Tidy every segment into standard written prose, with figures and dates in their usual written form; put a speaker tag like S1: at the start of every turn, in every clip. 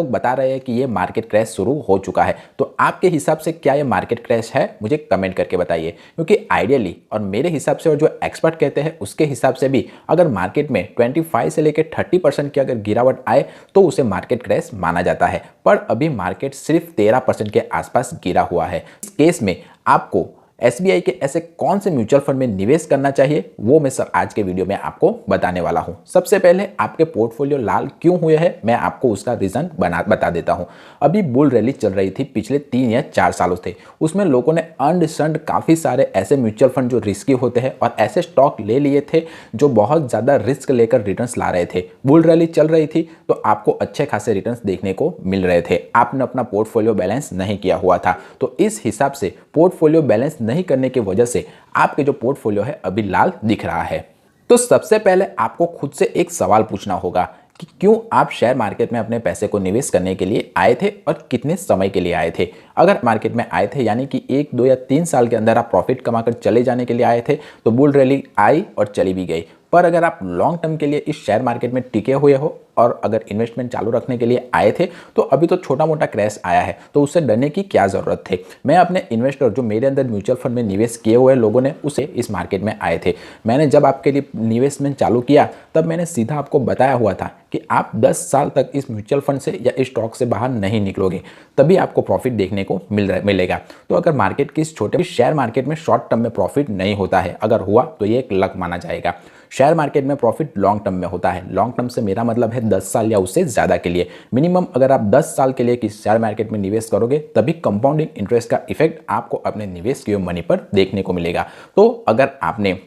S1: लोग बता रहे हैं कि ये मार्केट क्रैश शुरू हो चुका है। तो आपके हिसाब से क्या ये मार्केट क्रैश है, मुझे कमेंट करके बताइए। क्योंकि आइडियली और मेरे हिसाब से और जो एक्सपर्ट कहते हैं उसके हिसाब से भी अगर मार्केट में 25 से लेकर 30% की अगर गिरावट आए तो उसे मार्केट क्रैश माना जाता है। पर अभी मार्केट सिर्फ 13% के आसपास गिरा हुआ है। इस केस में आपको एसबीआई के ऐसे कौन से म्यूचुअल फंड में निवेश करना चाहिए वो मैं आज के वीडियो में आपको बताने वाला हूं। सबसे पहले आपके पोर्टफोलियो लाल क्यों हुए हैं मैं आपको उसका रीजन बता देता हूं। अभी बुल रैली चल रही थी पिछले 3 या 4 सालों से, उसमें लोगों ने अंड संड काफ़ी सारे ऐसे म्यूचुअल फंड जो रिस्की होते हैं और ऐसे स्टॉक ले लिए थे जो बहुत ज़्यादा रिस्क लेकर रिटर्न्स ला रहे थे। बुल रैली चल रही थी तो आपको अच्छे खासे रिटर्न्स देखने को मिल रहे थे। आपने अपना पोर्टफोलियो बैलेंस नहीं किया हुआ था, तो इस हिसाब से पोर्टफोलियो बैलेंस नहीं करने की वजह से आपके जो पोर्टफोलियो है अभी लाल दिख रहा है। तो सबसे पहले आपको खुद से एक सवाल पूछना होगा कि क्यों आप शेयर मार्केट में अपने पैसे को निवेश करने के लिए आए थे और कितने समय के लिए आए थे। अगर मार्केट में आए थे यानी कि 1, 2 या 3 साल के अंदर आप प्रॉफिट कमाकर चले जाने के लिए आए थे तो बुल रैली आई और चली भी गई। पर अगर आप लॉन्ग टर्म के लिए इस शेयर मार्केट में टिके हुए हो और अगर इन्वेस्टमेंट चालू रखने के लिए आए थे तो अभी तो छोटा मोटा क्रैश आया है तो उससे डरने की क्या ज़रूरत थी। मैं अपने इन्वेस्टर जो मेरे अंदर म्यूचुअल फंड में निवेश किए हुए लोगों ने उसे इस मार्केट में आए थे। मैंने जब आपके लिए निवेशमेंट चालू किया तब मैंने सीधा आपको बताया हुआ था कि आप 10 साल तक इस म्यूचुअल फंड से या इस स्टॉक से बाहर नहीं निकलोगे, तभी आपको प्रॉफिट देखने को मिलेगा। तो अगर मार्केट की छोटे शेयर मार्केट में शॉर्ट टर्म में प्रॉफिट नहीं होता है, अगर हुआ तो ये एक लक माना जाएगा। शेयर मार्केट में प्रॉफिट लॉन्ग टर्म में होता है। लॉन्ग टर्म से मेरा मतलब है 10 साल या उससे ज़्यादा के लिए। मिनिमम अगर आप 10 साल के लिए किसी शेयर मार्केट में निवेश करोगे तभी कंपाउंडिंग इंटरेस्ट का इफेक्ट आपको अपने निवेश किए मनी पर देखने को मिलेगा। तो अगर आपने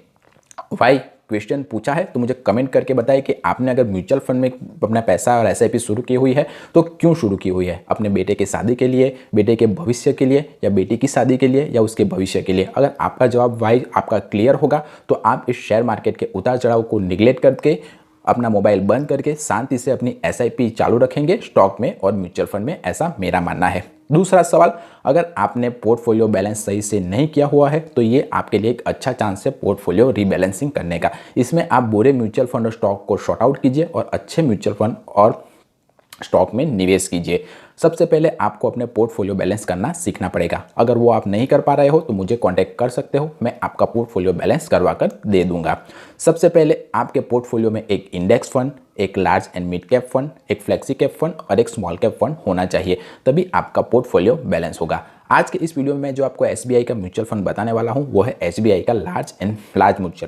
S1: वाई क्वेश्चन पूछा है तो मुझे कमेंट करके बताइए कि आपने अगर म्यूचुअल फंड में अपना पैसा और एसआईपी शुरू की हुई है तो क्यों शुरू की हुई है, अपने बेटे की शादी के लिए, बेटे के भविष्य के लिए, या बेटी की शादी के लिए, या उसके भविष्य के लिए। अगर आपका जवाब वाई आपका क्लियर होगा तो आप इस शेयर मार्केट के उतार चढ़ाव को निगलेक्ट करके अपना मोबाइल बंद करके शांति से अपनी एसआईपी चालू रखेंगे स्टॉक में और म्यूचुअल फंड में, ऐसा मेरा मानना है। दूसरा सवाल, अगर आपने पोर्टफोलियो बैलेंस सही से नहीं किया हुआ है तो ये आपके लिए एक अच्छा चांस है पोर्टफोलियो रीबैलेंसिंग करने का। इसमें आप बुरे म्यूचुअल फंड और स्टॉक को शॉर्ट आउट कीजिए और अच्छे म्यूचुअल फंड और स्टॉक में निवेश कीजिए। सबसे पहले आपको अपने पोर्टफोलियो बैलेंस करना सीखना पड़ेगा। अगर वो आप नहीं कर पा रहे हो तो मुझे कांटेक्ट कर सकते हो, मैं आपका पोर्टफोलियो बैलेंस करवा कर दे दूंगा। सबसे पहले आपके पोर्टफोलियो में एक इंडेक्स फंड, एक large and mid cap fund, एक फ्लेक्सी कैप फंड और एक स्मॉल कैप फंड होना चाहिए, तभी आपका पोर्टफोलियो बैलेंस होगा। आज के इस वीडियो में मैं जो आपको एसबीआई का म्यूचुअल फंड बताने वाला हूं वो है एसबीआई का large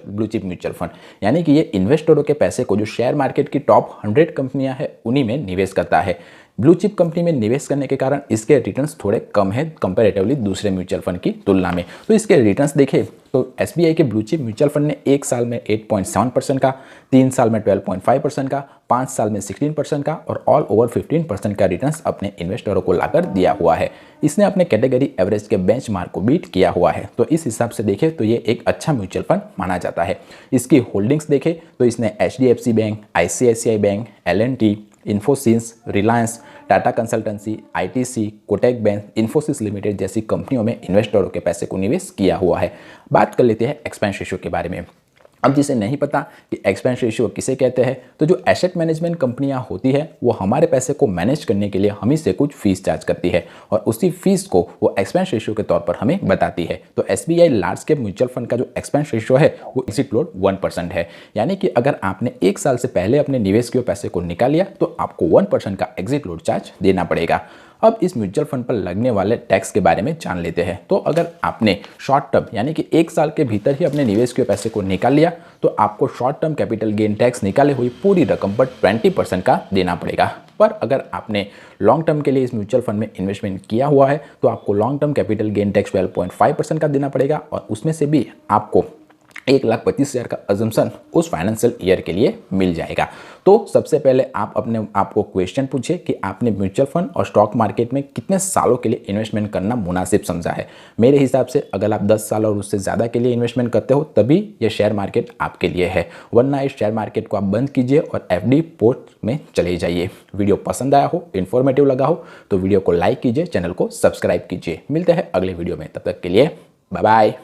S1: blue chip mutual fund. यानी कि ये इन्वेस्टरों के पैसे को जो शेयर मार्केट की टॉप 100 कंपनियां हैं उन्हीं में निवेश करता है। ब्लू चिप कंपनी में निवेश करने के कारण इसके रिटर्न्स थोड़े कम है कंपैरेटिवली दूसरे म्यूचुअल फंड की तुलना में। तो इसके रिटर्न्स देखें तो एसबीआई के ब्लू चिप म्यूचुअल फंड ने 1 साल में 8.7% का, 3 साल में 12.5% का, 5 साल में 16% का और ऑल ओवर 15% का रिटर्न्स अपने इन्वेस्टरों को लाकर दिया हुआ है। इसने अपने कैटेगरी एवरेज के बेंचमार्क को बीट किया हुआ है। तो इस हिसाब से देखें तो ये एक अच्छा म्यूचुअल फंड माना जाता है। इसकी होल्डिंग्स देखें तो इसने HDFC bank, ICICI bank, L&T, Infosys, Reliance, Tata consultancy, ITC, Kotak bank, Infosys limited जैसी कंपनियों में इन्वेस्टरों के पैसे को निवेश किया हुआ है। बात कर लेते हैं एक्सपेंस रेशियो के बारे में। अब जिसे नहीं पता कि एक्सपेंस रेशियो किसे कहते हैं, तो जो एसेट मैनेजमेंट कंपनियां होती है वो हमारे पैसे को मैनेज करने के लिए हमें से कुछ फीस चार्ज करती है और उसी फीस को वो एक्सपेंस रेशियो के तौर पर हमें बताती है। तो SBI large cap mutual fund का जो एक्सपेंस रेशियो है वो एग्जिट लोड 1% है। यानी कि अगर आपने 1 साल से पहले अपने निवेश के पैसे को निकाल लिया तो आपको 1% का एग्जिट लोड चार्ज देना पड़ेगा। अब इस म्यूचुअल फंड पर लगने वाले टैक्स के बारे में जान लेते हैं। तो अगर आपने शॉर्ट टर्म यानी कि 1 साल के भीतर ही अपने निवेश के पैसे को निकाल लिया तो आपको short term capital gain tax निकाले हुई पूरी रकम पर 20% का देना पड़ेगा। पर अगर आपने लॉन्ग टर्म के लिए इस म्यूचुअल फंड में इन्वेस्टमेंट किया हुआ है तो आपको long term capital gain tax 12.5% का देना पड़ेगा और उसमें से भी आपको 1,25,000 का अजम्पशन उस फाइनेंशियल ईयर के लिए मिल जाएगा। तो सबसे पहले आप अपने आपको क्वेश्चन पूछिए कि आपने म्यूचुअल फंड और स्टॉक मार्केट में कितने सालों के लिए इन्वेस्टमेंट करना मुनासिब समझा है। मेरे हिसाब से अगर आप 10 साल और उससे ज़्यादा के लिए इन्वेस्टमेंट करते हो तभी ये शेयर मार्केट आपके लिए है, वरना इस शेयर मार्केट को आप बंद कीजिए और एफडी पोस्ट में चले जाइए। वीडियो पसंद आया हो, इन्फॉर्मेटिव लगा हो तो वीडियो को लाइक कीजिए, चैनल को सब्सक्राइब कीजिए। मिलते हैं अगले वीडियो में, तब तक के लिए बाय बाय।